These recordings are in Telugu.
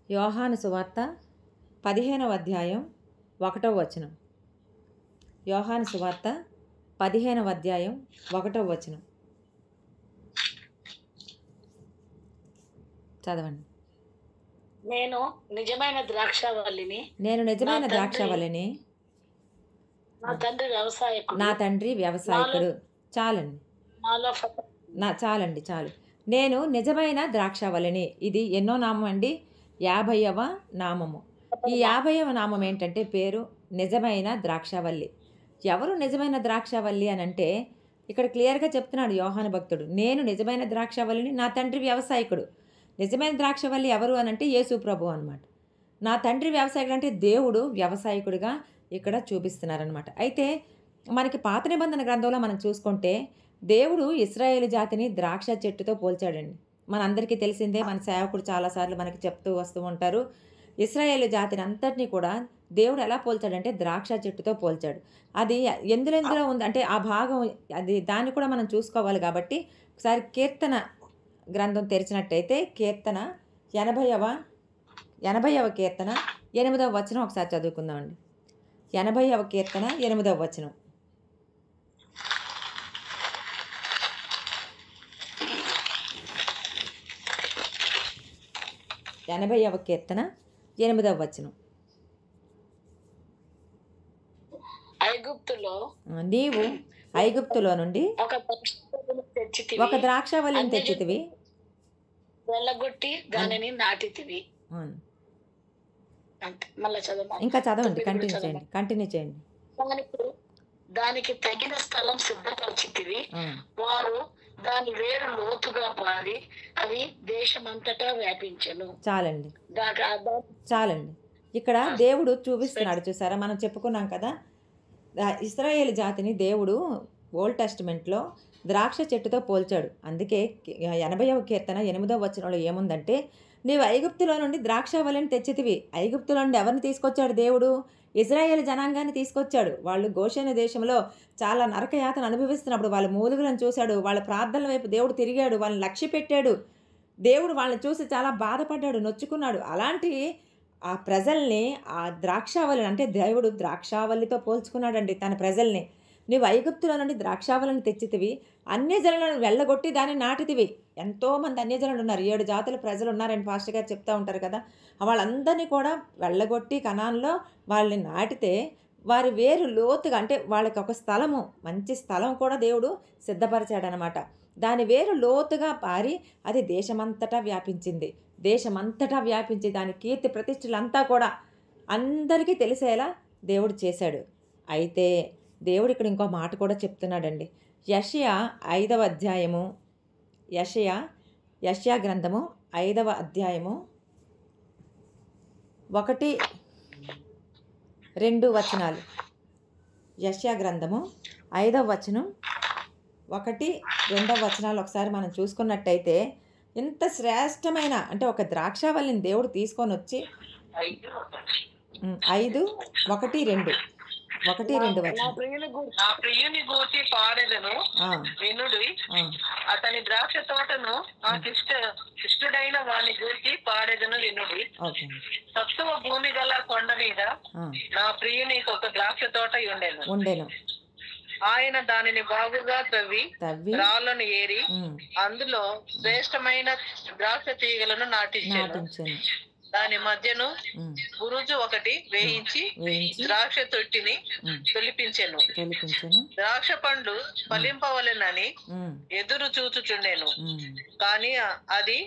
యోహాను సువార్త 15వ అధ్యాయం 1వ వచనం. యోహాను సువార్త 15వ అధ్యాయం 1వ వచనం చదవండి. నేను నిజమైన ద్రాక్షావల్లిని, నా తండ్రి వ్యవసాయకుడు. చాలండి, చాలు. నేను నిజమైన ద్రాక్షావల్లిని. ఇది ఎన్నో నామం అండి? 50వ నామము. ఈ 50వ నామం ఏంటంటే పేరు నిజమైన ద్రాక్షావల్లి. ఎవరు నిజమైన ద్రాక్షావల్లి అని అంటే ఇక్కడ క్లియర్గా చెప్తున్నాడు యోహాను భక్తుడు. నేను నిజమైన ద్రాక్షావల్లిని, నా తండ్రి వ్యవసాయకుడు. నిజమైన ద్రాక్షావల్లి ఎవరు అని అంటే యేసు ప్రభు అనమాట. నా తండ్రి వ్యవసాయకుడు అంటే దేవుడు వ్యవసాయకుడిగా ఇక్కడ చూపిస్తున్నారనమాట. అయితే మనకి పాత నిబంధన గ్రంథంలో మనం చూసుకుంటే దేవుడు ఇశ్రాయేలు జాతిని ద్రాక్ష చెట్టుతో పోల్చాడండి. మనందరికీ తెలిసిందే, మన సేవకుడు చాలాసార్లు మనకి చెప్తూ వస్తూ ఉంటారు. ఇశ్రాయేలు జాతిని అంతటినీ కూడా దేవుడు ఎలా పోల్చాడంటే ద్రాక్ష చెట్టుతో పోల్చాడు. అది ఎందులో ఉంది అంటే ఆ భాగం అది దాన్ని కూడా మనం చూసుకోవాలి. కాబట్టి ఒకసారి కీర్తన గ్రంథం తెరిచినట్టయితే కీర్తన 80వ కీర్తన 8వ వచనం ఒకసారి చదువుకుందామండి. 80వ కీర్తన 8వ వచనం. 80వ కీర్తన 8వ వచనం. నీవు ఐగుప్తులో నుండి ఒక ద్రాక్షావల్లిని తెచ్చితివి, వెళ్ళగొట్టి దానిని నాటితివి. ఇంకా చదవండి, కంటిన్యూ చేయండి. దానికి తగిన స్థలం సిద్ధపరిచితివి, వారు దాని వేరు లోతుగా పారి అవి దేశమంతటా వ్యాపించెను. చాలండి. ఇక్కడ దేవుడు చూపిస్తున్నాడు, చూసారా? మనం చెప్పుకున్నాం కదా, ఇశ్రాయేలు జాతిని దేవుడు ఓల్డ్ టెస్టిమెంట్లో ద్రాక్ష చెట్టుతో పోల్చాడు. అందుకే 80వ కీర్తన 8వ వచనంలో ఏముందంటే, నీవు ఐగుప్తులో నుండి ద్రాక్షావల్లిని తెచ్చితివి. ఐగుప్తులో నుండి ఎవరిని తీసుకొచ్చాడు దేవుడు? ఇశ్రాయేలు జనాంగాన్ని తీసుకొచ్చాడు. వాళ్ళు గోషెను దేశంలో చాలా నరకయాతను అనుభవిస్తున్నప్పుడు వాళ్ళ మూలుగులను చూశాడు. వాళ్ళ ప్రార్థనల వైపు దేవుడు తిరిగాడు, వాళ్ళని లక్ష్య పెట్టాడు. దేవుడు వాళ్ళని చూసి చాలా బాధపడ్డాడు, నొచ్చుకున్నాడు. అలాంటి ఆ ప్రజల్ని ఆ ద్రాక్షావల్లిని అంటే దేవుడు ద్రాక్షావల్లితో పోల్చుకున్నాడండి తన ప్రజల్ని. నీవు ఐగుప్తులో నుండి ద్రాక్షావల్లిని తెచ్చితివి, అన్యజనులను వెళ్ళగొట్టి దాన్ని నాటితివి. ఎంతోమంది అన్యజనులు ఉన్నారు, 7 జాతుల ప్రజలు ఉన్నారని పాస్టర్ గారు చెప్తూ ఉంటారు కదా. వాళ్ళందరినీ కూడా వెళ్ళగొట్టి కనాన్లో వాళ్ళని నాటితే వారి వేరు లోతుగా అంటే వాళ్ళకి ఒక స్థలము, మంచి స్థలం కూడా దేవుడు సిద్ధపరిచాడనమాట. దాని వేరు లోతుగా పారి అది దేశమంతటా వ్యాపించింది. దాని కీర్తి ప్రతిష్టలంతా కూడా అందరికీ తెలిసేలా దేవుడు చేశాడు. అయితే దేవుడు ఇక్కడ ఇంకో మాట కూడా చెప్తున్నాడండి. యెషయా 5వ అధ్యాయము, యెషయా గ్రంథము 5వ అధ్యాయము 1-2 వచనాలు. యెషయా గ్రంథము 5వ వచనం 1-2 వచనాలు ఒకసారి మనం చూసుకున్నట్టయితే, ఇంత శ్రేష్టమైన అంటే ఒక ద్రాక్షావల్లిని దేవుడు తీసుకొని వచ్చి 5:1-2 ప్రియుని గూర్చి పాడెదను వినుడి, అతని ద్రాక్ష తోటను ఇష్టుడైన వాని గూర్చి పాడెదను వినుడి. సత్తువ భూమి గల కొండ మీద నా ప్రియుని ఒక ద్రాక్ష తోట ఉండెను. ఆయన దానిని బాగుగా తవ్వి రాళ్లను ఏరి అందులో శ్రేష్టమైన ద్రాక్ష తీగలను నాటించాను. దాని మధ్యను బురుజు ఒకటి వేయించి ద్రాక్ష తొట్టిని తొలిపించెను. ద్రాక్ష పండ్లు ఫలింపవలెనని ఎదురు చూచుచుండెను, కానీ అది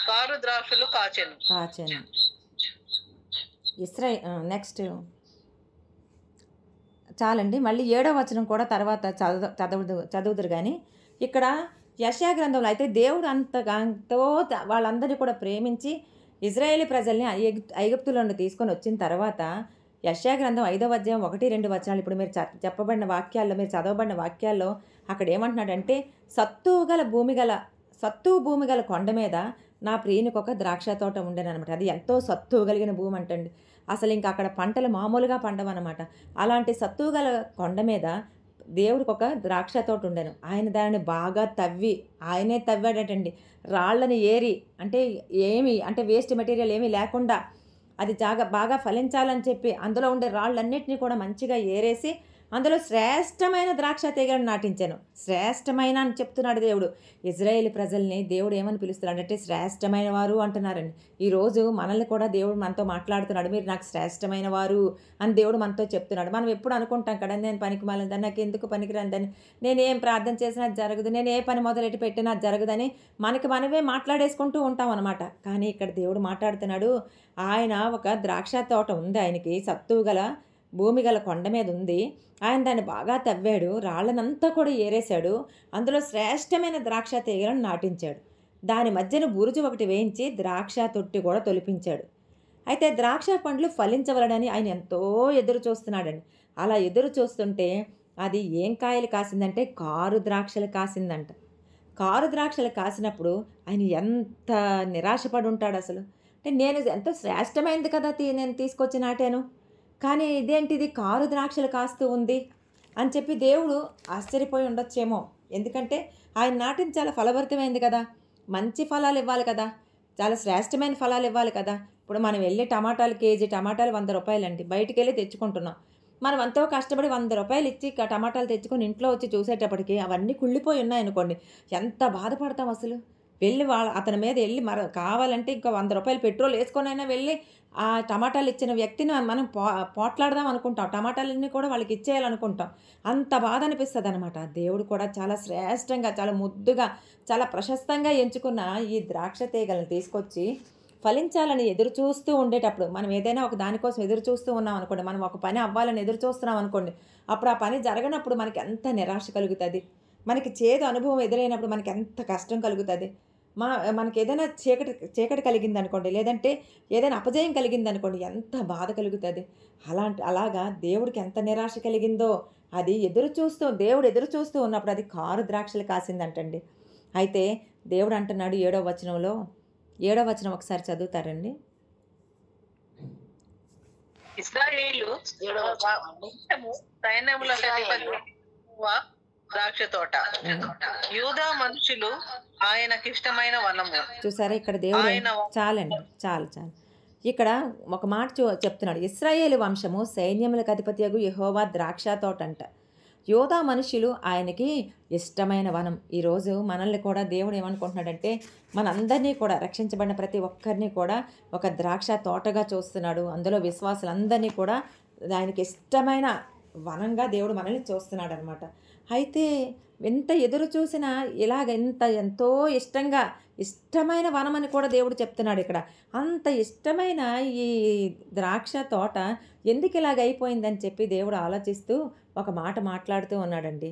కారు ద్రాక్షలు కాచెను. నెక్స్ట్ చాలండి. మళ్ళీ 7వ వచనం కూడా తర్వాత చదువుదురు కానీ ఇక్కడ యెషయా గ్రంథంలో అయితే దేవుడు అంతతో వాళ్ళందరినీ కూడా ప్రేమించి ఇజ్రాయేలీ ప్రజల్ని ఐగుప్తులో నుండి తీసుకొని వచ్చిన తర్వాత యెషయా గ్రంథం 5వ అధ్యాయం 1-2 వచనాలు ఇప్పుడు మీరు చెప్పబడిన వాక్యాల్లో, మీరు చదవబడిన వాక్యాల్లో అక్కడ ఏమంటున్నాడంటే, సత్తువు భూమి గల కొండ మీద నా ప్రియునికి ఒక ద్రాక్ష తోట ఉండేనమాట. అది ఎంతో సత్తువు కలిగిన భూమి అంటండి. అసలు ఇంకా అక్కడ పంటలు మామూలుగా పండవన్నమాట. అలాంటి సత్తువు గల కొండ మీద దేవుడికి ఒక ద్రాక్ష తోట ఉండెను. ఆయన దానిని బాగా తవ్వి, ఆయనే తవ్వాడటండి. రాళ్ళని ఏరి, అంటే అంటే వేస్ట్ మెటీరియల్ ఏమీ లేకుండా అది బాగా ఫలించాలని చెప్పి అందులో ఉండే రాళ్ళన్నిటిని కూడా మంచిగా ఏరేసి అందులో శ్రేష్టమైన ద్రాక్ష తీగలను నాటించాను. శ్రేష్టమైన అని చెప్తున్నాడు దేవుడు. ఇజ్రాయేల్ ప్రజల్ని దేవుడు ఏమని పిలుస్తున్నాడు అంటే శ్రేష్టమైన వారు అంటున్నారండి. ఈరోజు మనల్ని కూడా దేవుడు మనతో మాట్లాడుతున్నాడు. మీరు నాకు శ్రేష్టమైన వారు అని దేవుడు మనతో చెప్తున్నాడు. మనం ఎప్పుడు అనుకుంటాం కదా, నేను పనికి మాలిందని, నాకు ఎందుకు పనికిరాందని, నేను ఏం ప్రార్థన చేసినా అది జరగదు, నేను ఏ పని మొదలెట్టి పెట్టినా అది జరగదని మనమే మాట్లాడేసుకుంటూ ఉంటాం అనమాట. కానీ ఇక్కడ దేవుడు మాట్లాడుతున్నాడు. ఆయన ఒక ద్రాక్ష తోట ఉంది, ఆయనకి సత్తువు గల భూమి గల కొండ మీద ఉంది. ఆయన దాన్ని బాగా తవ్వాడు, రాళ్ళనంతా కూడా ఏరేశాడు, అందులో శ్రేష్టమైన ద్రాక్ష తీగలను నాటించాడు. దాని మధ్యన బురుజు ఒకటి వేయించి ద్రాక్ష తొట్టి కూడా తొలిపించాడు. అయితే ద్రాక్ష పండ్లు ఫలించవలడని ఆయన ఎంతో ఎదురు చూస్తున్నాడండి. అలా ఎదురు చూస్తుంటే అది ఏం కాయలు కాసిందంటే కారు ద్రాక్షలు కాసిందంట. కారు ద్రాక్షలు కాసినప్పుడు ఆయన ఎంత నిరాశపడి ఉంటాడు అసలు. అంటే నేను ఎంతో శ్రేష్టమైనది కదా నేను తీసుకొచ్చి నాటాను, కానీ ఇదేంటిది కారు ద్రాక్షలు కాస్తూ ఉంది అని చెప్పి దేవుడు ఆశ్చర్యపోయి ఉండొచ్చేమో. ఎందుకంటే ఆయన నాటిన చాలా ఫలభరితమైంది కదా, మంచి ఫలాలు ఇవ్వాలి కదా, చాలా శ్రేష్టమైన ఫలాలు ఇవ్వాలి కదా. ఇప్పుడు మనం వెళ్ళి కేజీ టమాటాలు 100 రూపాయలండి, బయటికి వెళ్ళి తెచ్చుకుంటున్నాం. మనం ఎంతో కష్టపడి 100 రూపాయలు ఇచ్చి టమాటాలు తెచ్చుకొని ఇంట్లో వచ్చి చూసేటప్పటికి అవన్నీ కుళ్ళిపోయి ఉన్నాయనుకోండి, ఎంత బాధపడతాం అసలు. వెళ్ళి అతని మీద వెళ్ళి కావాలంటే ఇంకా 100 రూపాయలు పెట్రోల్ వేసుకొనైనా వెళ్ళి ఆ టమాటాలు ఇచ్చిన వ్యక్తిని మనం పోట్లాడదాం అనుకుంటాం, టమాటాలన్నీ కూడా వాళ్ళకి ఇచ్చేయాలనుకుంటాం. అంత బాధ అనిపిస్తుంది అనమాట. దేవుడు కూడా చాలా శ్రేష్టంగా, చాలా ముద్దుగా, చాలా ప్రశస్తంగా ఎంచుకున్న ఈ ద్రాక్ష తీగలను తీసుకొచ్చి ఫలించాలని ఎదురు చూస్తూ ఉండేటప్పుడు, మనం ఏదైనా ఒక దానికోసం ఎదురు చూస్తూ ఉన్నాం అనుకోండి, మనం ఒక పని అవ్వాలని ఎదురు చూస్తున్నాం అనుకోండి, అప్పుడు ఆ పని జరగనప్పుడు మనకి ఎంత నిరాశ కలుగుతుంది, మనకి చేదు అనుభవం ఎదురైనప్పుడు మనకి ఎంత కష్టం కలుగుతుంది. మనకి ఏదైనా చీకటి కలిగింది అనుకోండి, లేదంటే ఏదైనా అపజయం కలిగింది అనుకోండి, ఎంత బాధ కలుగుతుంది. అలాగా దేవుడికి ఎంత నిరాశ కలిగిందో అది దేవుడు ఎదురు చూస్తూ ఉన్నప్పుడు అది కారు ద్రాక్షలు కాసిందంటండి. అయితే దేవుడు అంటున్నాడు 7వ వచనంలో, 7వ వచనం ఒకసారి చదువుతారండి. ఇశ్రాయేలు ద్రాక్ష తోట, యూదా మనుషులు ఆయనకిష్టమైన వనము. చూసారా ఇక్కడ దేవుడు చాలండి, చాలు. ఇక్కడ ఒక మాట చెప్తున్నాడు. ఇశ్రాయేలు వంశము సైన్యములకు అధిపతియగు యెహోవా ద్రాక్ష తోట అంట, యూదా మనుషులు ఆయనకి ఇష్టమైన వనం. ఈరోజు మనల్ని కూడా దేవుడు ఏమనుకుంటున్నాడంటే మనందరినీ కూడా, రక్షించబడిన ప్రతి ఒక్కరిని కూడా ఒక ద్రాక్ష తోటగా చూస్తున్నాడు. అందులో విశ్వాసులందరినీ కూడా ఆయనకి ఇష్టమైన వనంగా దేవుడు మనల్ని చూస్తున్నాడు అనమాట. అయితే ఎంత ఎదురు చూసినా ఇలాగ ఎంతో ఇష్టమైన వనం అని కూడా దేవుడు చెప్తున్నాడు ఇక్కడ. అంత ఇష్టమైన ఈ ద్రాక్ష తోట ఎందుకు ఇలాగ అయిపోయిందని చెప్పి దేవుడు ఆలోచిస్తూ ఒక మాట మాట్లాడుతూ ఉన్నాడండి.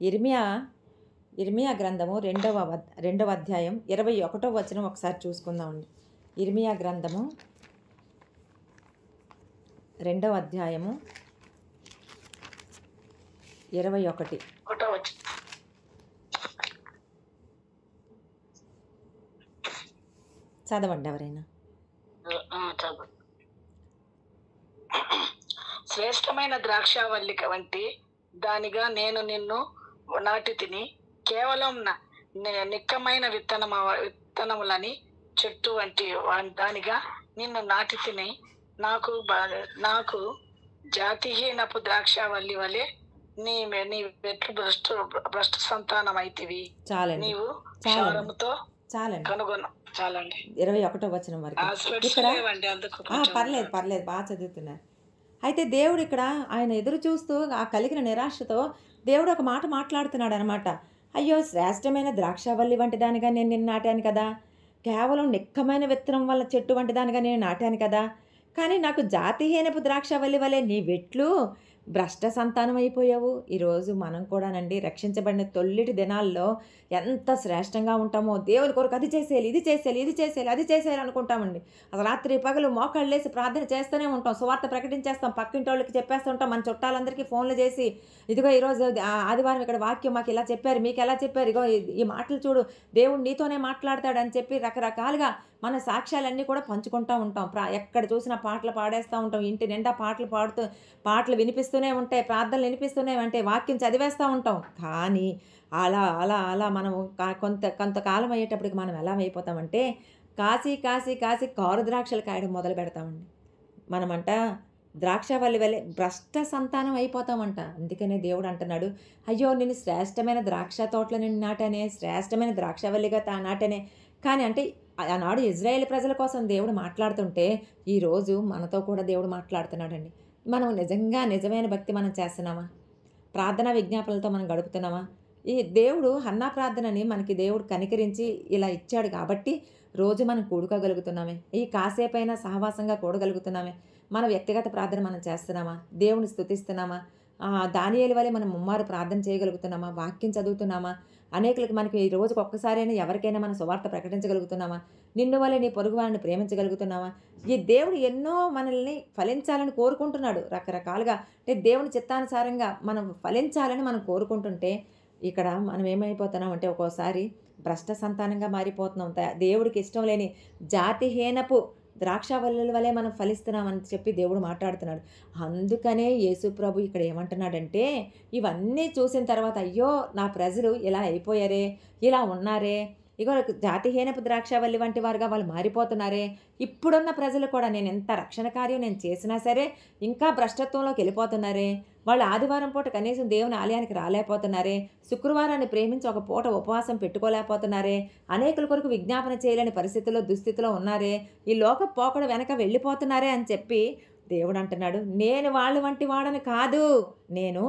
ఇర్మియా గ్రంథము 2వ అధ్యాయం 21వ వచనం ఒకసారి చూసుకుందామండి. ఇర్మియా గ్రంథము 2వ అధ్యాయము 21. చదవండి ఎవరైనా. శ్రేష్టమైన ద్రాక్షావల్లిక వంటి దానిగా నేను నిన్ను నాటి తిని, కేవలం నిక్కమైన విత్తనములని చెట్టు వంటి దానిగా నిన్ను నాటి తిని, నాకు జాతిహీనపు ద్రాక్షావల్లి వలె నీ వెట్లు భ్రష్ట సంతానం అయితివి. నీవు క్షారముతో కనుగొన. చాలండి 21వ వచనం వరకు. ఇక్కడ పర్లేదు బాగా చదువుతున్నారు. అయితే దేవుడు ఇక్కడ ఆయన ఎదురు చూస్తూ ఆ కలిగిన నిరాశతో దేవుడు ఒక మాట మాట్లాడుతున్నాడు అనమాట. అయ్యో, శ్రేష్టమైన ద్రాక్షావల్లి వంటి దానిగా నేను నిన్ను నాటాను కదా, కేవలం నిక్కమైన విత్తనం వల్ల చెట్టు వంటి దానిగా నేను నాటాను కదా, కానీ నాకు జాతిహీనపు ద్రాక్షావల్లి వలె నీ వెట్లు భ్రష్ట సంతానం అయిపోయావు. ఈరోజు మనం కూడానండి రక్షించబడిన తొల్లిటి దినాల్లో ఎంత శ్రేష్టంగా ఉంటామో, దేవుని కొరకు అది చేసేయాలి, ఇది చేసేయాలి, ఇది చేసేయాలి, అది చేసేయాలి అనుకుంటామండి. అసలు రాత్రి పగలు మోకాళ్ళేసి ప్రార్థన చేస్తూనే ఉంటాం, సువార్త ప్రకటించేస్తాం, పక్కింటి వాళ్ళకి చెప్పేస్తుంటాం, మన చుట్టాలందరికీ ఫోన్లు చేసి, ఇదిగో ఈరోజు ఆదివారం ఇక్కడ వాక్యం మాకు ఇలా చెప్పారు, మీకు ఎలా చెప్పారు, ఇగో ఈ మాటలు చూడు, దేవుడు నీతోనే మాట్లాడతాడని చెప్పి రకరకాలుగా మన సాక్ష్యాలన్నీ కూడా పంచుకుంటూ ఉంటాం. ఎక్కడ చూసినా పాటలు పాడేస్తూ ఉంటాం. ఇంటి నిండా పాటలు వినిపిస్తూనే ఉంటాయి. ప్రార్థనలు వినిపిస్తూనే ఉంటాయి. వాక్యం చదివేస్తూ ఉంటాం. కానీ అలా అలా అలా మనము కొంతకాలం అయ్యేటప్పటికి మనం ఎలా అయిపోతామంటే కాసి కారు ద్రాక్షలు కాయడం మొదలు పెడతామండి. మనమంట ద్రాక్షవల్లి వలె భ్రష్ట సంతానం అయిపోతామంట. అందుకనే దేవుడు అంటున్నాడు, అయ్యో నేను శ్రేష్టమైన ద్రాక్ష తోటలో నేను నాటానే, శ్రేష్టమైన ద్రాక్షవల్లిగా నాటానే. కానీ అంటే ఆనాడు ఇజ్రాయేల్ ప్రజల కోసం దేవుడు మాట్లాడుతుంటే ఈరోజు మనతో కూడా దేవుడు మాట్లాడుతున్నాడండి. మనం నిజమైన భక్తి మనం చేస్తున్నామా? ప్రార్థనా విజ్ఞాపనలతో మనం గడుపుతున్నామా? ఈ దేవుడు హన్నా ప్రార్థనని మనకి దేవుడు కనికరించి ఇలా ఇచ్చాడు కాబట్టి రోజు మనం కూడుకోగలుగుతున్నామే. ఈ కాసేపైనా సహవాసంగా కూడగలుగుతున్నామే. మన వ్యక్తిగత ప్రార్థన మనం చేస్తున్నామా? దేవుని స్తుతిస్తున్నామా? దానియేలు వలె మనం ముమ్మారు ప్రార్థన చేయగలుగుతున్నామా? వాక్యం చదువుతున్నామా? అనేకులకు మనకి ఈ రోజుకి ఒక్కసారైనా ఎవరికైనా మనం సువార్త ప్రకటించగలుగుతున్నామా? నిన్ను వలె నీ పొరుగు వారిని ప్రేమించగలుగుతున్నామా? ఈ దేవుడు ఎన్నో మనల్ని ఫలించాలని కోరుకుంటున్నాడు రకరకాలుగా. అంటే దేవుని చిత్తానుసారంగా మనం ఫలించాలని మనం కోరుకుంటుంటే ఇక్కడ మనం ఏమైపోతున్నాం అంటే ఒక్కోసారి భ్రష్ట సంతానంగా మారిపోతున్నాం. దేవుడికి ఇష్టం లేని జాతిహీనపు ద్రాక్షవల్లుల వలె మనం ఫలిస్తున్నామని చెప్పి దేవుడు మాట్లాడుతున్నాడు. అందుకనే యేసు ప్రభు ఇక్కడ ఏమంటున్నాడంటే ఇవన్నీ చూసిన తర్వాత అయ్యో నా ప్రజలు ఇలా అయిపోయారే, ఇలా ఉన్నారే, ఇగో జాతిహీనపు ద్రాక్షవల్లి వంటి వారుగా వాళ్ళు మారిపోతున్నారే. ఇప్పుడున్న ప్రజలు కూడా నేను ఎంత రక్షణ కార్యం నేను చేసినా సరే ఇంకా భ్రష్టత్వంలోకి వెళ్ళిపోతున్నారే. వాళ్ళు ఆదివారం పూట కనీసం దేవుని ఆలయానికి రాలేకపోతున్నారే. శుక్రవారాన్ని ప్రేమించి ఒక పూట ఉపవాసం పెట్టుకోలేకపోతున్నారే. అనేకుల కొరకు విజ్ఞాపన చేయలేని పరిస్థితుల్లో దుస్థితిలో ఉన్నారే. ఈ లోక పోకడ వెనక వెళ్ళిపోతున్నారే అని చెప్పి దేవుడు అంటున్నాడు, నేను వాళ్ళ వంటి వాడని కాదు, నేను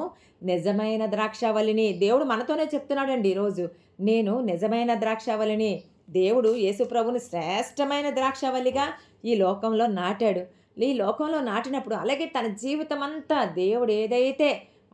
నిజమైన ద్రాక్షవల్లిని. దేవుడు మనతోనే చెప్తున్నాడండి ఈరోజు, నేను నిజమైన ద్రాక్షవల్లిని. దేవుడు యేసుప్రభుని శ్రేష్టమైన ద్రాక్షవల్లిగా ఈ లోకంలో నాటాడు. ఈ లోకంలో నాటినప్పుడు అలాగే తన జీవితం అంతా దేవుడు ఏదైతే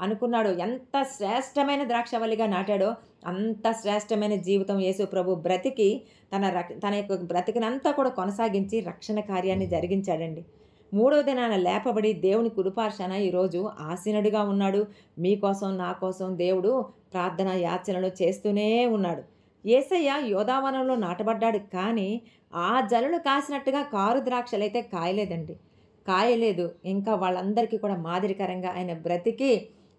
అనుకున్నాడో, ఎంత శ్రేష్టమైన ద్రాక్షవల్లిగా నాటాడో అంత శ్రేష్టమైన జీవితం యేసుప్రభు బ్రతికి తన యొక్క బ్రతికినంతా కూడా కొనసాగించి రక్షణ కార్యాన్ని జరిగించాడండి. 3వ దినాన లేపబడి దేవుని కుడిపార్శ్వన ఈరోజు ఆసీనుడిగా ఉన్నాడు. మీకోసం నా కోసం దేవుడు ప్రార్థన యాచనలు చేస్తూనే ఉన్నాడు. యేసయ్య యోధావనంలో నాటబడ్డాడు, కానీ ఆ జలులు కాసినట్టుగా కారు ద్రాక్షలైతే కాయలేదు. ఇంకా వాళ్ళందరికీ కూడా మాదిరికరంగా ఆయన బ్రతికి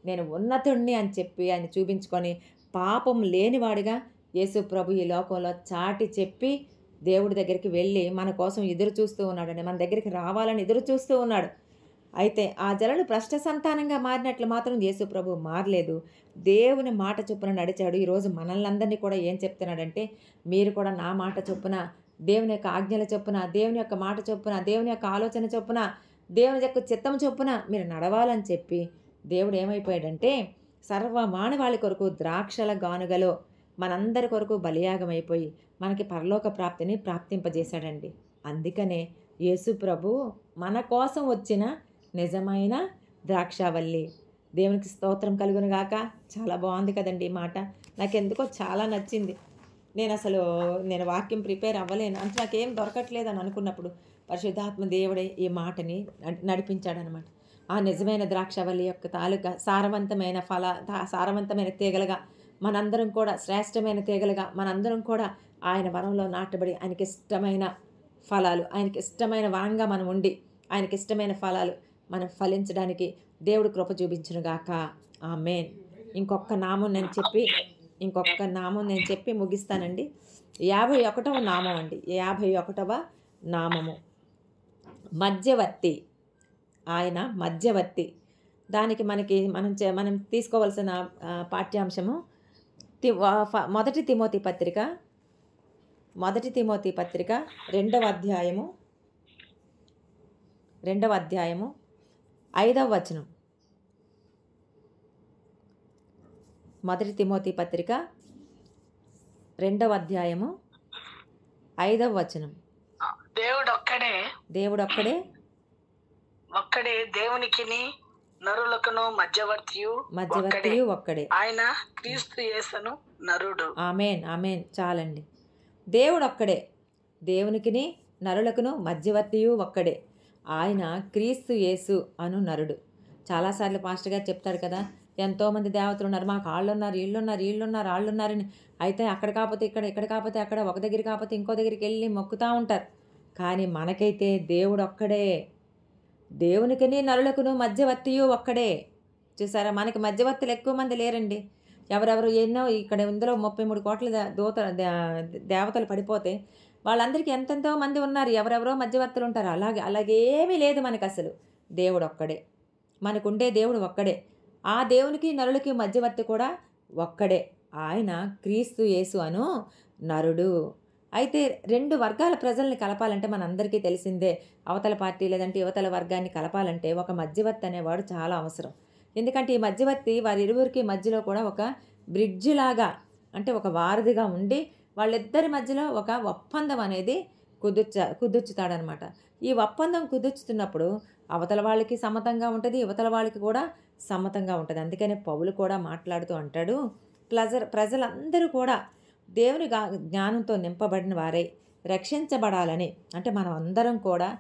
నేను ఉన్నతుణ్ణి అని చెప్పి ఆయన చూపించుకొని పాపం లేనివాడిగా యేసు ప్రభు ఈ లోకంలో చాటి చెప్పి దేవుడి దగ్గరికి వెళ్ళి మన కోసం ఎదురు చూస్తూ ఉన్నాడండి. మన దగ్గరికి రావాలని ఎదురు చూస్తూ ఉన్నాడు. అయితే ఆ జలలు భ్రష్ట సంతానంగా మారినట్లు మాత్రం యేసు ప్రభు మారలేదు. దేవుని మాట చొప్పున నడిచాడు. ఈరోజు మనల్ని అందరినీ కూడా ఏం చెప్తున్నాడంటే, మీరు కూడా నా మాట చొప్పున, దేవుని యొక్క ఆజ్ఞల చొప్పున, దేవుని యొక్క మాట చొప్పున, దేవుని యొక్క ఆలోచన చొప్పున, దేవుని యొక్క చిత్తం చొప్పున మీరు నడవాలని చెప్పి దేవుడు ఏమైపోయాడంటే సర్వ మానవాళి కొరకు ద్రాక్షల గానుగలో మనందరి కొరకు బలియాగమైపోయి మనకి పరలోక ప్రాప్తిని ప్రాప్తింపజేశాడండి. అందుకనే యేసు ప్రభు మన కోసం వచ్చిన నిజమైన ద్రాక్షావల్లి. దేవునికి స్తోత్రం కలుగును గాక. చాలా బాగుంది కదండి ఈ మాట. నాకెందుకో చాలా నచ్చింది. నేను వాక్యం ప్రిపేర్ అవ్వలేను అంటే నాకేం దొరకట్లేదు అని అనుకున్నప్పుడు పరిశుద్ధాత్మ దేవుడే ఈ మాటని నడిపించాడనమాట. ఆ నిజమైన ద్రాక్షవల్లి యొక్క తాలూకా సారవంతమైన తీగలుగా మనందరం కూడా, శ్రేష్టమైన తీగలుగా మనందరం కూడా ఆయన వనంలో నాటబడి ఆయనకి ఇష్టమైన ఫలాలు, ఆయనకి ఇష్టమైన వరంగా మనం ఉండి ఆయనకి ఇష్టమైన ఫలాలు మనం ఫలించడానికి దేవుడు కృప చూపించునుగాక. ఆమేన్. ఇంకొక నామం నేను చెప్పి ముగిస్తానండి. 51వ నామం అండి. 51వ నామము మధ్యవర్తి. ఆయన మధ్యవర్తి. దానికి మనం తీసుకోవాల్సిన పాఠ్యాంశము మొదటి తిమోతి పత్రిక 2వ అధ్యాయము 5వ వచనం. మొదటి తిమోతి పత్రిక 2వ అధ్యాయము 5వ వచనం. దేవుడు ఒక్కడే దేవునికిని నరులకును మధ్యవర్తియు ఒక్కడే. ఆయన క్రీస్తు యేసును నరుడు. ఆమేన్. చాలండి. దేవుడు ఒక్కడే, దేవునికిని నరులకును మధ్యవర్తియు ఒక్కడే. ఆయన క్రీస్తు యేసు అను నరుడు. చాలాసార్లు పాస్టర్ గారు చెప్తాడు కదా, ఎంతోమంది దేవతలు ఉన్నారు, మాకు వాళ్ళున్నారు, వీళ్ళున్నారు వాళ్ళున్నారని. అయితే అక్కడ కాకపోతే ఇక్కడ, ఇక్కడ కాకపోతే అక్కడ, ఒక దగ్గర కాకపోతే ఇంకో దగ్గరికి వెళ్ళి మొక్కుతూ ఉంటారు. కానీ మనకైతే దేవుడు ఒక్కడే. దేవునికిని నరులకును మధ్యవర్తియు ఒక్కడే. చూసారా, మనకి మధ్యవర్తులు ఎక్కువ మంది లేరండి. ఎవరెవరు ఎన్నో ఇక్కడ ఇందులో 33 కోట్ల దేవతలు పడిపోతే వాళ్ళందరికీ ఎంతెంతో మంది ఉన్నారు, ఎవరెవరో మధ్యవర్తులు ఉంటారు. అలాగేమీ లేదు మనకు. అసలు దేవుడు ఒక్కడే, మనకుండే దేవుడు ఒక్కడే. ఆ దేవునికి నరులకి మధ్యవర్తి కూడా ఒక్కడే, ఆయన క్రీస్తు యేసు అను నరుడు. అయితే 2 వర్గాల ప్రజల్ని కలపాలంటే మనందరికీ తెలిసిందే. అవతల పార్టీ లేదంటే యువతల వర్గాన్ని కలపాలంటే ఒక మధ్యవర్తి అనేవాడు చాలా అవసరం. ఎందుకంటే ఈ మధ్యవర్తి వారిరువురికి మధ్యలో కూడా ఒక బ్రిడ్జ్ లాగా, అంటే ఒక వారధిగా ఉండి వాళ్ళిద్దరి మధ్యలో ఒక ఒప్పందం అనేది కుదుర్చుతాడనమాట. ఈ ఒప్పందం కుదుర్చుతున్నప్పుడు అవతల వాళ్ళకి సమ్మతంగా ఉంటుంది, యువతల వాళ్ళకి కూడా సమ్మతంగా ఉంటుంది. అందుకనే పౌలు కూడా మాట్లాడుతూ అంటాడు, ప్రజలందరూ కూడా దేవుని జ్ఞానంతో నింపబడిన వారై రక్షించబడాలని. అంటే మనం అందరం కూడా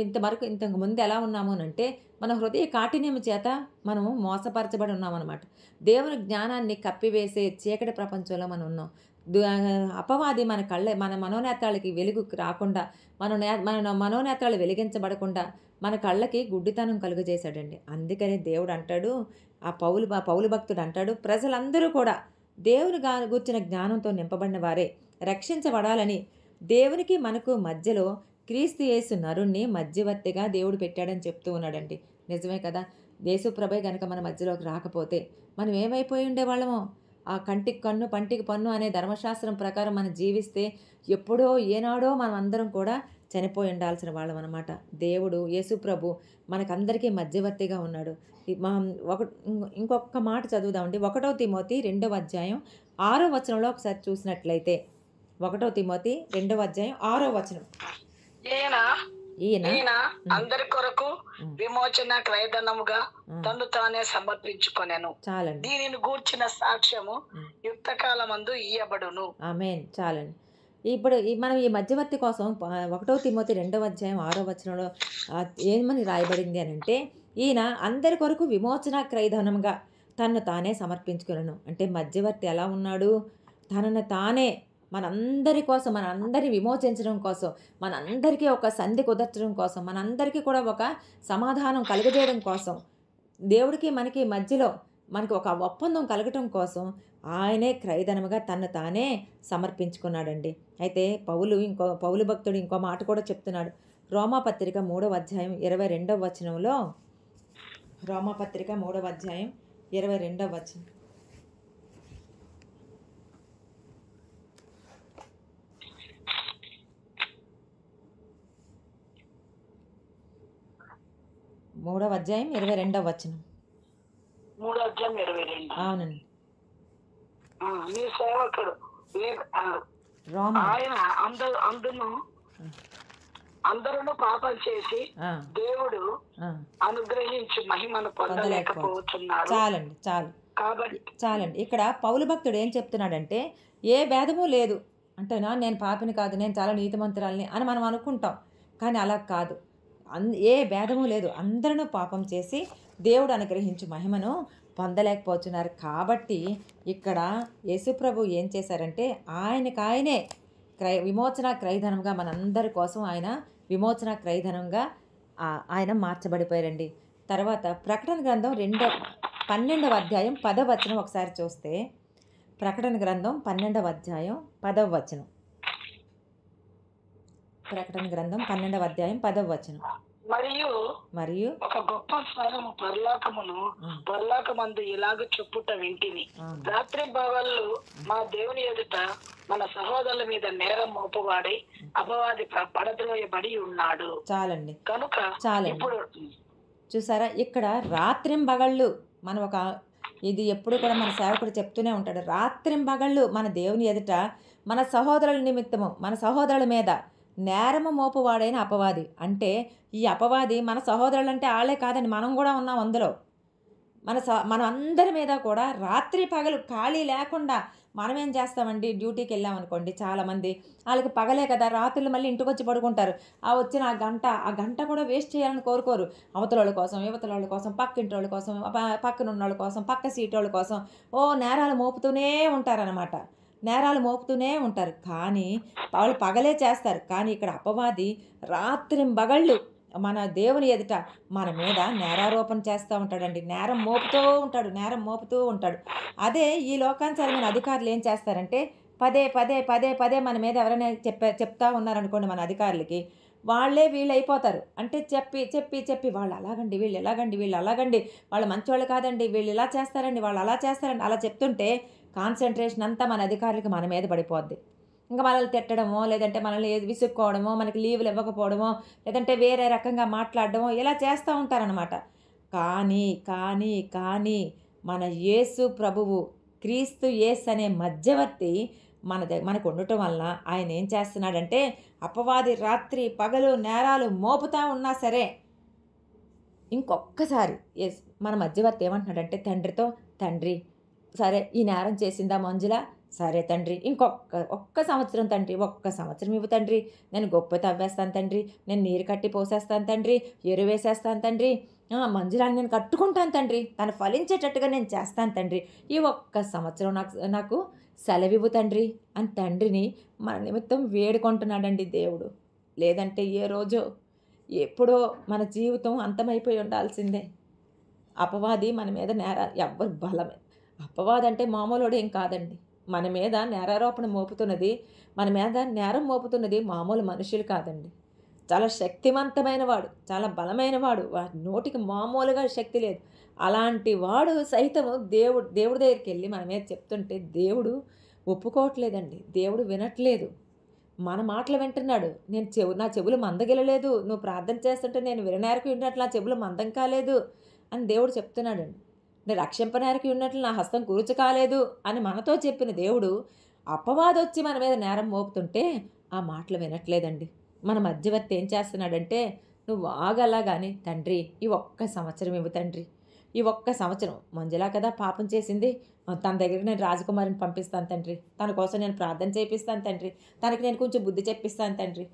ఇంతకు ముందు ఎలా ఉన్నాము అంటే మన హృదయ కాఠిన్యం చేత మనము మోసపరచబడి ఉన్నామన్నమాట. దేవుని జ్ఞానాన్ని కప్పివేసే చీకటి ప్రపంచంలో మనం ఉన్నాం. అపవాది మన మనోనేత్రాలకి వెలుగు రాకుండా, మన మనోనేత్రాలు వెలిగించబడకుండా మన కళ్ళకి గుడ్డితనం కలుగజేశాడండి. అందుకని దేవుడు అంటాడు, పౌలు భక్తుడు అంటాడు, ప్రజలందరూ కూడా దేవుని గూర్చిన జ్ఞానంతో నింపబడిన వారే రక్షించబడాలని దేవునికి మనకు మధ్యలో క్రీస్తు యేసు నరుణ్ణి మధ్యవర్తిగా దేవుడు పెట్టాడని చెప్తూ ఉన్నాడండి. నిజమే కదా. యేసు ప్రభే గనక మన మధ్యలోకి రాకపోతే మనం ఏమైపోయి ఉండేవాళ్ళమో. ఆ కంటికి కన్ను పంటికి పన్ను అనే ధర్మశాస్త్రం ప్రకారం మనం జీవిస్తే ఎప్పుడో ఏనాడో మనం అందరం కూడా చనిపోయి ఉండాల్సిన వాళ్ళం అనమాట. దేవుడు యేసు ప్రభు మనకందరికీ మధ్యవర్తిగా ఉన్నాడు. ఇంకొక మాట చదువుదామండి. 1 తిమోతి 2వ అధ్యాయం 6వ వచనంలో ఒకసారి చూసినట్లయితే, 1 తిమోతి 2వ అధ్యాయం 6వ వచనం. ఈయన అందరి కొరకు విమోచన క్రయధనముగా తను తానే సమర్పించుకొనెను. చాలండి. దీనిని గూర్చిన సాక్ష్యము యుక్తకాలమందు ఇయ్యబడును. ఆమేన్. చాలండి. ఇప్పుడు మనం ఈ మధ్యవర్తి కోసం 1 తిమోతి 2వ అధ్యాయం 6వ వచనంలో ఏమని రాయబడింది అని అంటే, ఈయన అందరి కొరకు విమోచన క్రయధనముగా తన్ను తానే సమర్పించుకొనెను. అంటే మధ్యవర్తి ఎలా ఉన్నాడు? తనను తానే మనందరి కోసం, మనందరిని విమోచించడం కోసం, మనందరికీ ఒక సంధి కుదర్చడం కోసం, మనందరికీ కూడా ఒక సమాధానం కలుగజేయడం కోసం, దేవుడికి మనకి మధ్యలో మనకి ఒక ఒప్పందం కలగటం కోసం ఆయనే క్రయధనముగా తన్ను తానే సమర్పించుకున్నాడండి. అయితే పౌలు భక్తుడు ఇంకో మాట కూడా చెప్తున్నాడు. రోమాపత్రిక 3వ అధ్యాయం 22వ వచనంలో, రోమాపత్రిక 3వ అధ్యాయం 22వ వచనం. మూడవ అధ్యాయం 22వ వచనం. 3వ అధ్యాయం 22. అవునండి. మీ సేవకుడు ఆయన అందరూ పాపం చేసి దేవుడు అనుగ్రహించి మహిమను పొందలేకపోతున్నారు. చాలండి, చాలండి. ఇక్కడ పౌలు భక్తుడు ఏం చెప్తున్నాడంటే, ఏ భేదము లేదు అంటేనా, నేను పాపిని కాదు, నేను చాలా నీతిమంతురాలిని అని మనం అనుకుంటాం. కానీ అలా కాదు. ఏ భేదము లేదు. అందరూ పాపం చేసి దేవుడు అనుగ్రహించి మహిమను పొందలేకపోతున్నారు. కాబట్టి ఇక్కడ యేసుప్రభు ఏం చేశారంటే, ఆయనకాయనే విమోచన క్రయధనంగా మనందరి కోసం ఆయన విమోచన క్రయధనంగా ఆయన మార్చబడిపోయారండి. తర్వాత ప్రకటన గ్రంథం 12వ అధ్యాయం 10వ వచనం ఒకసారి చూస్తే, ప్రకటన గ్రంథం 12వ అధ్యాయం 10వ వచనం. ప్రకటన గ్రంథం 12వ అధ్యాయం 10వ వచనం. మరియు ఒక గొప్ప స్వరము పరలోకమందు ఇలాగ చెప్పుట వింటిని, రాత్రి పగళ్ళు మా దేవుని ఎదుట మన సహోదరుల మీద నేరం మోపవాడై అపవాది పడద్రోయబడి ఉన్నాడు. చాలండి. కనుక ఇప్పుడు చూసారా, ఇక్కడ రాత్రింబగళ్ళు మనం ఇది ఎప్పుడు కూడా మన సేవకుడు చెప్తూనే ఉంటాడు. రాత్రింబగళ్ళు మన దేవుని ఎదుట మన సహోదరుల నిమిత్తము, మన సహోదరుల మీద నేరము మోపువాడైన అపవాది. అంటే ఈ అపవాది మన సహోదరులు అంటే వాళ్ళే కాదండి, మనం కూడా ఉన్నాం అందులో. మన అందరి మీద కూడా రాత్రి పగలు ఖాళీ లేకుండా మనం ఏం చేస్తామండి, డ్యూటీకి వెళ్ళామనుకోండి చాలామంది, వాళ్ళకి పగలే కదా, రాత్రులు మళ్ళీ ఇంటికి వచ్చి పడుకుంటారు. వచ్చిన ఆ గంట కూడా వేస్ట్ చేయాలని కోరుకోరు. అవతలోళ్ళ కోసం, యువతలోళ్ళ కోసం, పక్కింటోళ్ళ కోసం, పక్కన ఉన్నోళ్ళ కోసం, పక్క సీటోళ్ళ కోసం నేరాలు మోపుతూనే ఉంటారనమాట. నేరాలు మోపుతూనే ఉంటారు. కానీ వాళ్ళు పగలే చేస్తారు. కానీ ఇక్కడ అపవాది రాత్రింబగళ్ళు మన దేవుని ఎదుట మన మీద నేరారోపణ చేస్తూ ఉంటాడండి. నేరం మోపుతూ ఉంటాడు. అదే ఈ లోకానుసారమైన అధికారులు ఏం చేస్తారంటే పదే పదే పదే పదే మన మీద ఎవరైనా చెప్తా ఉన్నారనుకోండి మన అధికారులకి, వాళ్ళే వీళ్ళు అయిపోతారు. అంటే చెప్పి చెప్పి చెప్పి వాళ్ళు అలాగండి, వీళ్ళు ఎలాగండి, వీళ్ళు అలాగండి, వాళ్ళు మంచోళ్ళు కాదండి, వీళ్ళు ఇలా చేస్తారండి, వాళ్ళు అలా చేస్తారండి, అలా చెప్తుంటే కాన్సన్ట్రేషన్ అంతా మన అధికారులకి మన మీద పడిపోద్ది. ఇంకా మనల్ని తిట్టడమో, లేదంటే మనల్ని విసుక్కోవడమో, మనకి లీవులు ఇవ్వకపోవడమో, లేదంటే వేరే రకంగా మాట్లాడడమో ఇలా చేస్తూ ఉంటారనమాట. కానీ కానీ కానీ మన యేసు ప్రభువు, క్రీస్తు యేసు అనే మధ్యవర్తి మనకు ఉండటం వలన ఆయన ఏం చేస్తున్నాడంటే, అపవాది రాత్రి పగలు నేరాలు మోపుతా ఉన్నా సరే ఇంకొక్కసారి మన మధ్యవర్తి ఏమంటున్నాడంటే తండ్రితో, తండ్రి సరే ఈ నేరం చేసిందా మంజుల, సరే తండ్రి ఒక్క సంవత్సరం తండ్రి, ఒక్క సంవత్సరం ఇవ్వు తండ్రి, నేను గొప్ప తవ్వేస్తాను తండ్రి, నేను నీరు కట్టి పోసేస్తాను తండ్రి, ఎరువేసేస్తాను తండ్రి, మంజులాన్ని నేను కట్టుకుంటాను తండ్రి, తను ఫలించేటట్టుగా నేను చేస్తాను తండ్రి, ఈ ఒక్క సంవత్సరం నాకు సెలవివ్వు తండ్రి అని తండ్రిని మన నిమిత్తం వేడుకుంటున్నాడండి దేవుడు. లేదంటే ఏ రోజో ఎప్పుడో మన జీవితం అంతమైపోయి ఉండాల్సిందే. అపవాది మన మీద ఎవ్వరు బలమే. అపవాది అంటే మామూలుడు ఏం కాదండి. మన మీద నేరారోపణ మోపుతున్నది, మన మీద నేరం మోపుతున్నది మామూలు మనుషులు కాదండి. చాలా శక్తివంతమైన వాడు, చాలా బలమైన వాడు, వాడి నోటికి మామూలుగా శక్తి లేదు. అలాంటి వాడు సైతము దేవుడి దగ్గరికి వెళ్ళి మన మీద చెప్తుంటే దేవుడు ఒప్పుకోవట్లేదండి. దేవుడు వినట్లేదు. మన మాటలు వింటున్నాడు. నా చెవులు మందగిలలేదు, నువ్వు ప్రార్థన చేస్తుంటే నేను విననేరకు విన్నట్లు నా చెవులు మందం కాలేదు అని దేవుడు చెప్తున్నాడండి. నేను రక్షింపనేరకు ఉన్నట్లు నా హస్తం కూర్చు కాలేదు అని మనతో చెప్పిన దేవుడు అపవాదొచ్చి మన మీద నేరం మోపుతుంటే ఆ మాటలు వినట్లేదండి. మన మధ్యవర్తి ఏం చేస్తున్నాడంటే, నువ్వు ఆగలా కానీ తండ్రి ఈ ఒక్క సంవత్సరం ఇవ్వు తండ్రి, ఈ ఒక్క సంవత్సరం మంజులా కదా పాపం చేసింది, తన దగ్గరికి నేను రాజకుమారిని పంపిస్తాను తండ్రి, తన కోసం నేను ప్రార్థన చేపిస్తాను తండ్రి, తనకి నేను కొంచెం బుద్ధి చెప్పిస్తాను తండ్రి,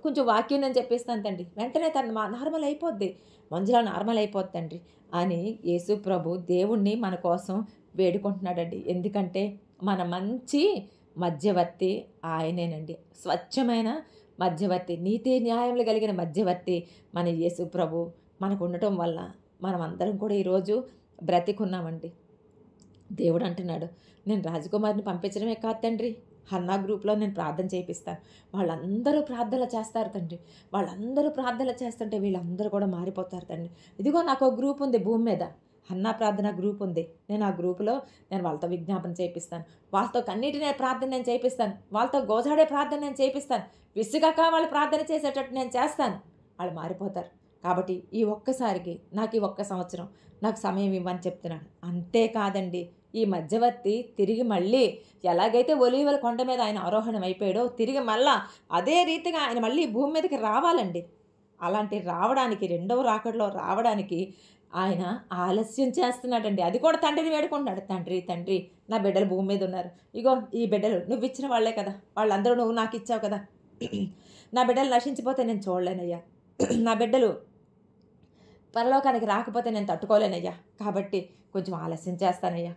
కొంచెం వాక్యం నేను చెప్పిస్తాను తండ్రి, వెంటనే తను నార్మల్ అయిపోద్ది, మంజులా నార్మల్ అయిపోద్ది తండ్రి అని యేసు ప్రభు దేవుణ్ణి మన కోసం వేడుకుంటున్నాడండి. ఎందుకంటే మన మంచి మధ్యవర్తి ఆయనేనండి. స్వచ్ఛమైన మధ్యవర్తి, నీతి న్యాయములు కలిగిన మధ్యవర్తి మన యేసు ప్రభు మనకు ఉండటం వల్ల మనం అందరం కూడా ఈరోజు బ్రతికున్నామండి. దేవుడు అంటున్నాడు, నేను రాజకుమారిని పంపించడమే కాదు తండ్రి, హన్నా గ్రూప్లో నేను ప్రార్థన చేయిస్తాను, వాళ్ళందరూ ప్రార్థనలు చేస్తారు తండ్రి, వాళ్ళందరూ ప్రార్థనలు చేస్తుంటే వీళ్ళందరూ కూడా మారిపోతారు తండ్రి. ఇదిగో నాకు ఒక గ్రూప్ ఉంది భూమి మీద, హన్నా ప్రార్థన గ్రూప్ ఉంది, నేను ఆ గ్రూపులో నేను వాళ్ళతో విజ్ఞాపన చేయిస్తాను, వాళ్ళతో కన్నీటి ప్రార్థన నేను చేయిస్తాను, వాళ్ళతో గోజాడే ప్రార్థన నేను చేయిస్తాను, విసుగాక వాళ్ళు ప్రార్థన చేసేటట్టు నేను చేస్తాను, వాళ్ళు మారిపోతారు. కాబట్టి ఈ ఒక్కసారికి నాకు ఈ ఒక్క సంవత్సరం నాకు సమయం ఇవ్వని చెప్తున్నాడు. అంతేకాదండి, ఈ మధ్యవర్తి తిరిగి మళ్ళీ ఎలాగైతే ఒలీవల కొండ మీద ఆయన ఆరోహణం అయిపోయాడో తిరిగి మళ్ళా అదే రీతిగా ఆయన మళ్ళీ భూమి మీదకి రావాలండి. అలాంటి రావడానికి, రెండవ రాకడలో రావడానికి ఆయన ఆలస్యం చేస్తున్నాడండి. అది కూడా తండ్రిని వేడుకుంటున్నాడు, తండ్రి తండ్రి నా బిడ్డలు భూమి మీద ఉన్నారు, ఇగో ఈ బిడ్డలు నువ్వు ఇచ్చిన వాళ్ళే కదా, వాళ్ళందరూ నువ్వు నాకు ఇచ్చావు కదా, నా బిడ్డలు నశించిపోతే నేను చూడలేనయ్యా, నా బిడ్డలు పరలోకానికి రాకపోతే నేను తట్టుకోలేనయ్యా, కాబట్టి కొంచెం ఆలస్యం చేస్తానయ్యా,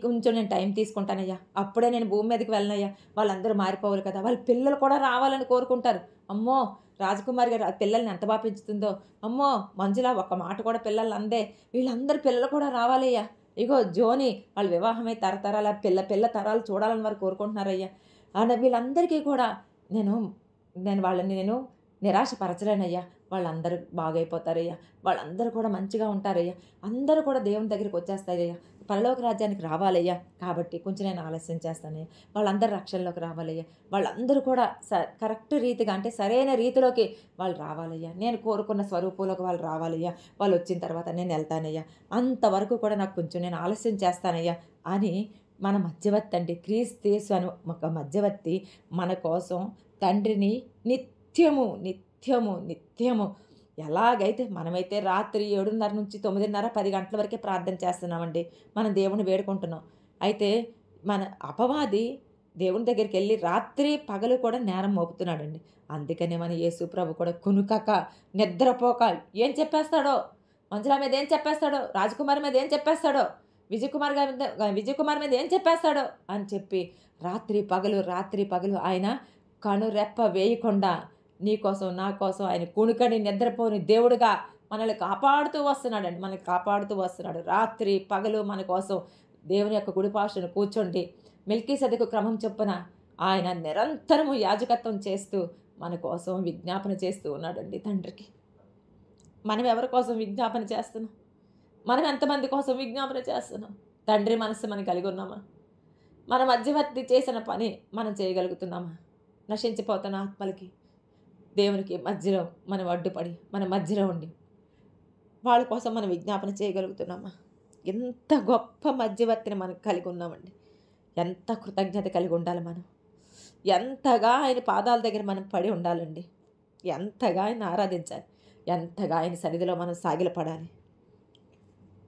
కొంచెం నేను టైం తీసుకుంటానయ్యా, అప్పుడే నేను భూమి మీదకి వెళ్ళనయ్యా, వాళ్ళందరూ మారిపోవాలి కదా, వాళ్ళ పిల్లలు కూడా రావాలని కోరుకుంటారు. అమ్మో రాజకుమారి గారు పిల్లల్ని ఎంత బాగా పెంచుతుందో, అమ్మో మంజులా ఒక్క మాట కూడా పిల్లలు అందే, వీళ్ళందరూ పిల్లలు కూడా రావాలయ్యా, ఇగో జోని వాళ్ళ వివాహమై తరతరాల పిల్ల తరాలు చూడాలని వారు కోరుకుంటున్నారయ్యా, వీళ్ళందరికీ కూడా నేను వాళ్ళని నిరాశపరచలేనయ్యా, వాళ్ళందరూ బాగైపోతారయ్యా, వాళ్ళందరూ కూడా మంచిగా ఉంటారయ్యా, అందరూ కూడా దేవుని దగ్గరికి వచ్చేస్తారయ్యా, పరలోక రాజ్యానికి రావాలయ్యా, కాబట్టి కొంచెం నేను ఆలస్యం చేస్తానయ్యా, వాళ్ళందరూ రక్షణలోకి రావాలయ్యా, వాళ్ళందరూ కూడా కరెక్ట్ రీతిగా అంటే సరైన రీతిలోకి వాళ్ళు రావాలయ్యా, నేను కోరుకున్న స్వరూపంలోకి వాళ్ళు రావాలయ్యా, వాళ్ళు వచ్చిన తర్వాత నేను వెళ్తానయ్యా, అంతవరకు కూడా నాకు కొంచెం నేను ఆలస్యం చేస్తానయ్యా అని మన మధ్యవర్తి అండి, క్రీస్తు యేసు అని ఒక మధ్యవర్తి మన కోసం తండ్రిని నిత్యము ఎలాగైతే మనమైతే రాత్రి 7:30 నుంచి 9:30 10 గంటల వరకే ప్రార్థన చేస్తున్నామండి, మనం దేవుని వేడుకుంటున్నాం. అయితే మన అపవాది దేవుని దగ్గరికి వెళ్ళి రాత్రి పగలు కూడా నేరం మోపుతున్నాడండి. అందుకనే మన యేసు ప్రభు కూడా కునుకక నిద్రపోక ఏం చెప్పేస్తాడో, మంజుల మీద ఏం చెప్పేస్తాడో, రాజకుమారి మీద ఏం చెప్పేస్తాడో, విజయ్ కుమార్ మీద ఏం చెప్పేస్తాడో అని చెప్పి రాత్రి పగలు ఆయన కనురెప్ప వేయకుండా నీ కోసం నా కోసం ఆయన కునుకని నిద్రపోని దేవుడుగా మనల్ని కాపాడుతూ వస్తున్నాడండి. మనల్ని కాపాడుతూ వస్తున్నాడు. రాత్రి పగలు మన కోసం దేవుని యొక్క కుడిపార్శ్వన కూర్చోండి మెల్కీసెదెకు క్రమం చొప్పున ఆయన నిరంతరము యాజకత్వం చేస్తూ మన కోసం విజ్ఞాపన చేస్తూ ఉన్నాడండి తండ్రికి. మనం ఎవరి కోసం విజ్ఞాపన చేస్తున్నాం? మనం ఎంతమంది కోసం విజ్ఞాపన చేస్తున్నాం? తండ్రి మనస్సు మనం కలిగి ఉన్నామా? మన మధ్యవర్తి చేసిన పని మనం చేయగలుగుతున్నామా? నశించిపోతున్న ఆత్మలకి దేవునికి మధ్యలో మనం అడ్డుపడి మన మధ్యలో ఉండి వాళ్ళ కోసం మనం విజ్ఞాపన చేయగలుగుతున్నామా? ఎంత గొప్ప మధ్యవర్తిని మనం కలిగి ఉన్నామండి. ఎంత కృతజ్ఞత కలిగి ఉండాలి మనం. ఎంతగా ఆయన పాదాల దగ్గర మనం పడి ఉండాలండి. ఎంతగా ఆయన ఆరాధించాలి. ఎంతగా ఆయన సన్నిధిలో మనం సాగిలపడాలి.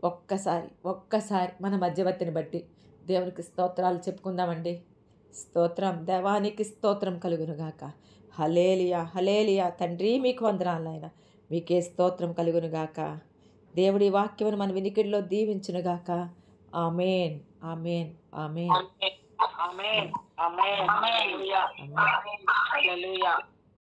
ఒక్కసారి మన మధ్యవర్తిని బట్టి దేవునికి స్తోత్రాలు చెప్పుకుందామండి. స్తోత్రం, దేవానికి స్తోత్రం కలుగునుగాక. హల్లెలూయా, హల్లెలూయా. తండ్రి మీకు వందనాలు నాయన, మీకే స్తోత్రం కలుగునుగాక. దేవుడి వాక్యమును మన వినికిడిలో దీవించునుగాక. ఆమేన్, ఆమేన్, ఆమేన్, ఆమేన్, ఆమేన్, ఆమేన్, హల్లెలూయా, హల్లెలూయా.